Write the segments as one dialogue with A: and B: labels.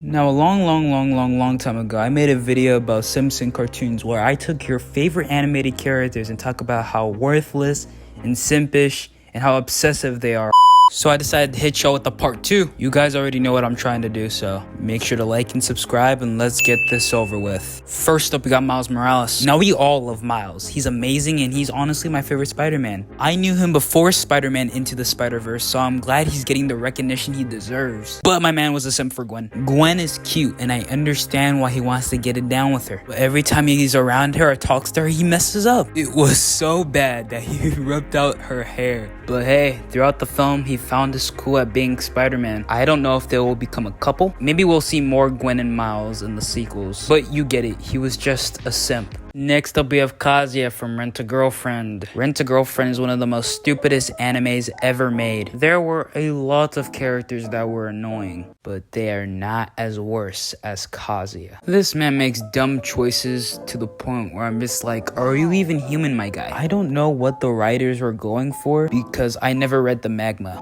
A: Now, a long time ago, I made a video about Simpson cartoons where I took your favorite animated characters and talk about how worthless and simpish and how obsessive they are. So I decided to hit y'all with the part 2. You guys already know what I'm trying to do, so make sure to like and subscribe and let's get this over with. First up, we got Miles Morales. Now, we all love Miles. He's amazing and he's honestly my favorite Spider-Man. I knew him before Spider-Man Into the Spider-Verse, so I'm glad he's getting the recognition he deserves. But my man was a simp for Gwen. Gwen is cute and I understand why he wants to get it down with her. But every time he's around her or talks to her, he messes up. It was so bad that he ripped out her hair. But hey, throughout the film, he found his cool at being Spider-Man. I don't know if they will become a couple. Maybe we'll see more Gwen and Miles in the sequels. But you get it, he was just a simp. Next up, we have Kazuya from Rent-A-Girlfriend. Rent-A-Girlfriend is one of the most stupidest animes ever made. There were a lot of characters that were annoying, but they are not as worse as Kazuya. This man makes dumb choices to the point where I'm just like, are you even human, my guy? I don't know what the writers were going for because I never read the magma,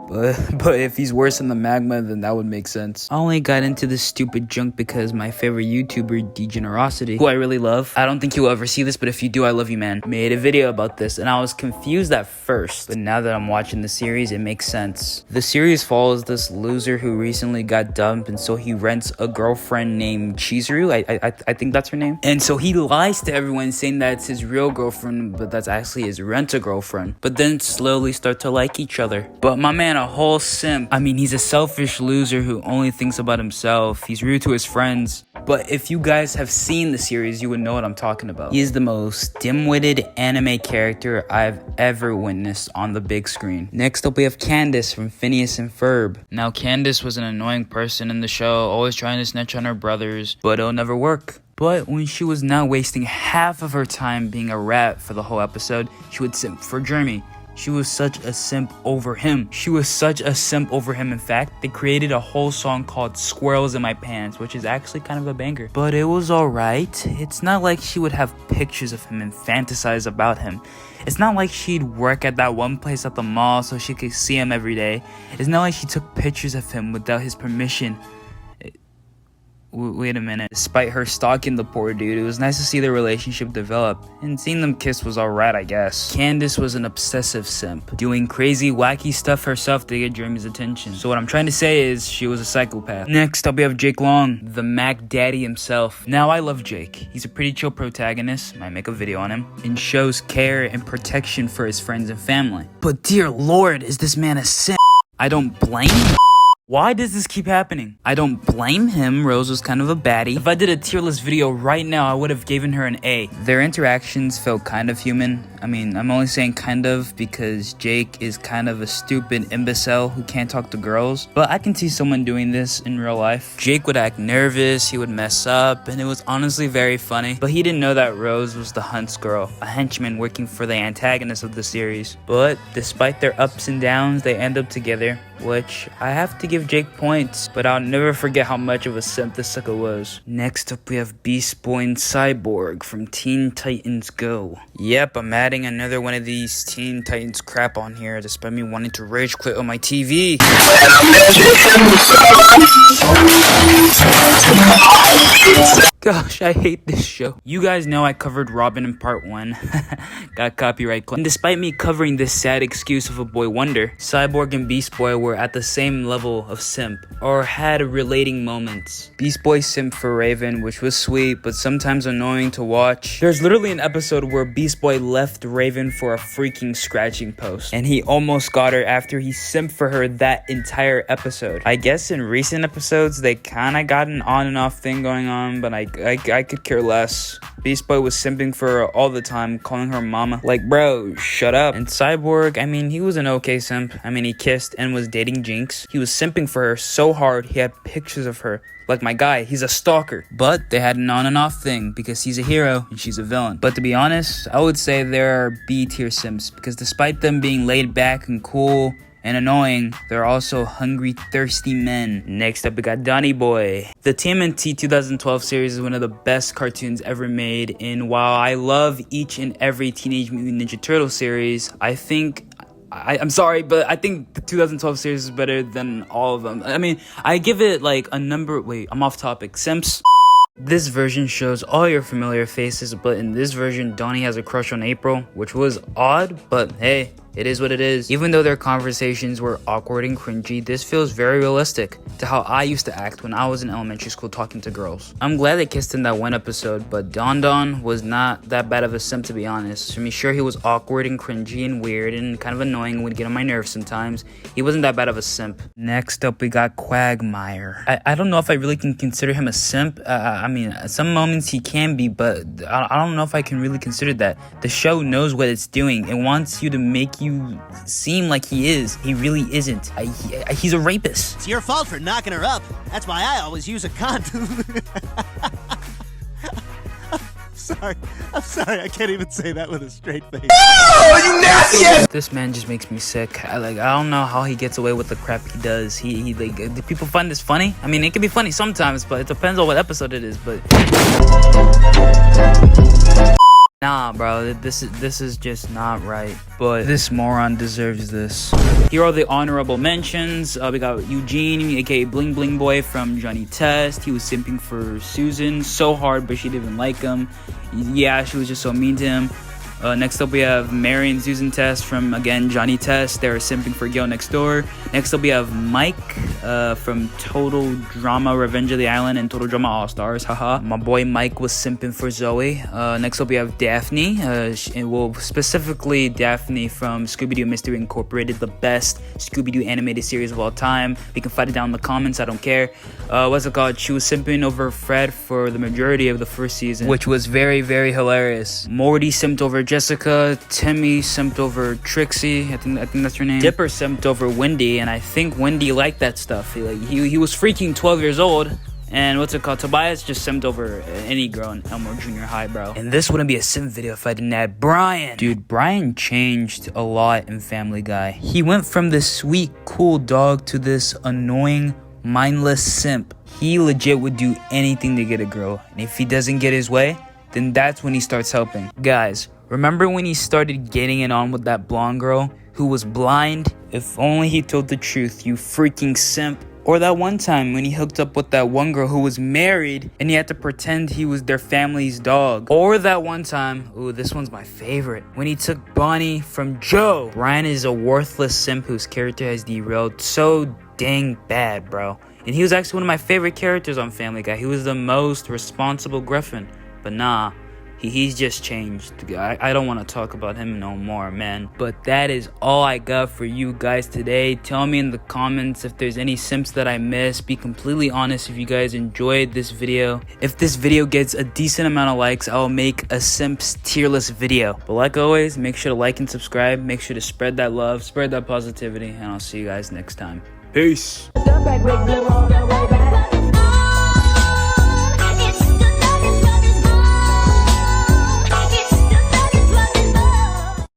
A: but if he's worse than the magma, then that would make sense. I only got into this stupid junk because my favorite YouTuber, Degenerosity, who I really love, I don't think he'll ever see this, but if you do, I love you, man, made a video about this, and I was confused at first, but now that I'm watching the series, it makes sense. The series follows this loser who recently got dumped, and so he rents a girlfriend named Chizuru. I think that's her name. And so he lies to everyone saying that it's his real girlfriend, but that's actually his rent-a-girlfriend. But then slowly start to like each other. But my man, a whole simp. I mean, he's a selfish loser who only thinks about himself. He's rude to his friends. But if you guys have seen the series, you would know what I'm talking about. He is the most dim-witted anime character I've ever witnessed on the big screen. Next up, we have Candace from Phineas and Ferb. Now, Candace was an annoying person in the show, always trying to snitch on her brothers, but it'll never work. But when she was now wasting half of her time being a rat for the whole episode, she would simp for Jeremy. She was such a simp over him. In fact, they created a whole song called Squirrels in My Pants, which is actually kind of a banger. But it was alright. It's not like she would have pictures of him and fantasize about him. It's not like she'd work at that one place at the mall so she could see him every day. It's not like she took pictures of him without his permission. Wait a minute. Despite her stalking the poor dude, it was nice to see their relationship develop, and seeing them kiss was alright, I guess. Candace was an obsessive simp, doing crazy, wacky stuff herself to get Jeremy's attention. So what I'm trying to say is, she was a psychopath. Next up, we have Jake Long, the Mac Daddy himself. Now, I love Jake. He's a pretty chill protagonist, might make a video on him, and shows care and protection for his friends and family. But dear lord, is this man a simp? I don't blame him. Why does this keep happening? I don't blame him. Rose was kind of a baddie. If I did a tier list video right now, I would have given her an A. Their interactions felt kind of human. I mean, I'm only saying kind of because Jake is kind of a stupid imbecile who can't talk to girls. But I can see someone doing this in real life. Jake would act nervous, he would mess up, and it was honestly very funny. But he didn't know that Rose was the Hunt's girl, a henchman working for the antagonist of the series. But despite their ups and downs, they end up together, which I have to give Jake points, but I'll never forget how much of a simp this sucker was. Next up, we have Beast Boy and Cyborg from Teen Titans Go. Yep, I'm adding another one of these Teen Titans crap on here despite me wanting to rage quit on my TV. Gosh, I hate this show. You guys know I covered Robin in part 1. Got copyright claim. And despite me covering this sad excuse of a boy wonder, Cyborg and Beast Boy were at the same level of simp, or had relating moments. Beast Boy simped for Raven, which was sweet, but sometimes annoying to watch. There's literally an episode where Beast Boy left Raven for a freaking scratching post, and he almost got her after he simped for her that entire episode. I guess in recent episodes, they kinda got an on and off thing going on, but I could care less. Beast Boy was simping for her all the time, calling her mama. Like, bro, shut up. And Cyborg, I mean, he was an okay simp. I mean, he kissed and was dating Jinx. He was simping for her so hard, he had pictures of her. Like my guy, he's a stalker. But they had an on and off thing because he's a hero and she's a villain. But to be honest, I would say there are B tier simps because despite them being laid back and cool and annoying, they're also hungry, thirsty men. Next up, we got Donnie Boy. The TMNT 2012 series is one of the best cartoons ever made, and while I love each and every Teenage Mutant Ninja Turtle series, I think I'm sorry, but I think the 2012 series is better than all of them. I mean, I give it like a number. Wait, I'm off topic. Simps. This version shows all your familiar faces, but in this version, Donnie has a crush on April, which was odd, but hey, it is what it is. Even though their conversations were awkward and cringy, this feels very realistic to how I used to act when I was in elementary school talking to girls. I'm glad they kissed in that one episode, but Don was not that bad of a simp, to be honest. I mean, sure, he was awkward and cringy and weird and kind of annoying and would get on my nerves sometimes. He wasn't that bad of a simp. Next up, we got Quagmire. I don't know if I really can consider him a simp. I mean, at some moments he can be, but I don't know if I can really consider that. The show knows what it's doing. It wants you to make you seem like he is. He really isn't. He's a rapist.
B: It's your fault for knocking her up. That's why I always use a condom. I'm sorry. I can't even say that with a straight face.
C: Oh, you nasty ass!
A: This man just makes me sick. I don't know how he gets away with the crap he does. He like, do people find this funny? I mean, it can be funny sometimes, but it depends on what episode it is. But nah, bro, this is just not right. But this moron deserves this. Here are the honorable mentions. We got Eugene, aka Bling Bling Boy from Johnny Test. He was simping for Susan so hard, but she didn't even like him. Yeah, she was just so mean to him. Next up, we have Mary and Susan Test from, again, Johnny Test. They're simping for Gil Next Door. Next up, we have Mike from Total Drama Revenge of the Island and Total Drama All-Stars. Haha. My boy Mike was simping for Zoe. Next up, we have Daphne. Specifically Daphne from Scooby-Doo Mystery Incorporated, the best Scooby-Doo animated series of all time. We can fight it down in the comments. I don't care. What's it called? She was simping over Fred for the majority of the first season, which was very, very hilarious. Morty simped over Jessica. Timmy simped over Trixie. I think that's her name. Dipper simped over Wendy, and I think Wendy liked that stuff. He was freaking 12 years old. And what's it called? Tobias just simped over any girl in Elmore Junior High, bro. And this wouldn't be a simp video if I didn't add Brian. Dude, Brian changed a lot in Family Guy. He went from this sweet, cool dog to this annoying, mindless simp. He legit would do anything to get a girl. And if he doesn't get his way, then that's when he starts helping. Guys, remember when he started getting it on with that blonde girl who was blind? If only he told the truth, you freaking simp. Or that one time when he hooked up with that one girl who was married and he had to pretend he was their family's dog. Or that one time, ooh, this one's my favorite, when he took Bonnie from Joe. Brian is a worthless simp whose character has derailed so dang bad, bro. And he was actually one of my favorite characters on Family Guy. He was the most responsible Griffin. But nah, he's just changed. I don't want to talk about him no more, man. But that is all I got for you guys today. Tell me in the comments if there's any simps that I missed. Be completely honest if you guys enjoyed this video. If this video gets a decent amount of likes, I'll make a simps tier list video. But like always, make sure to like and subscribe. Make sure to spread that love, spread that positivity, and I'll see you guys next time. Peace.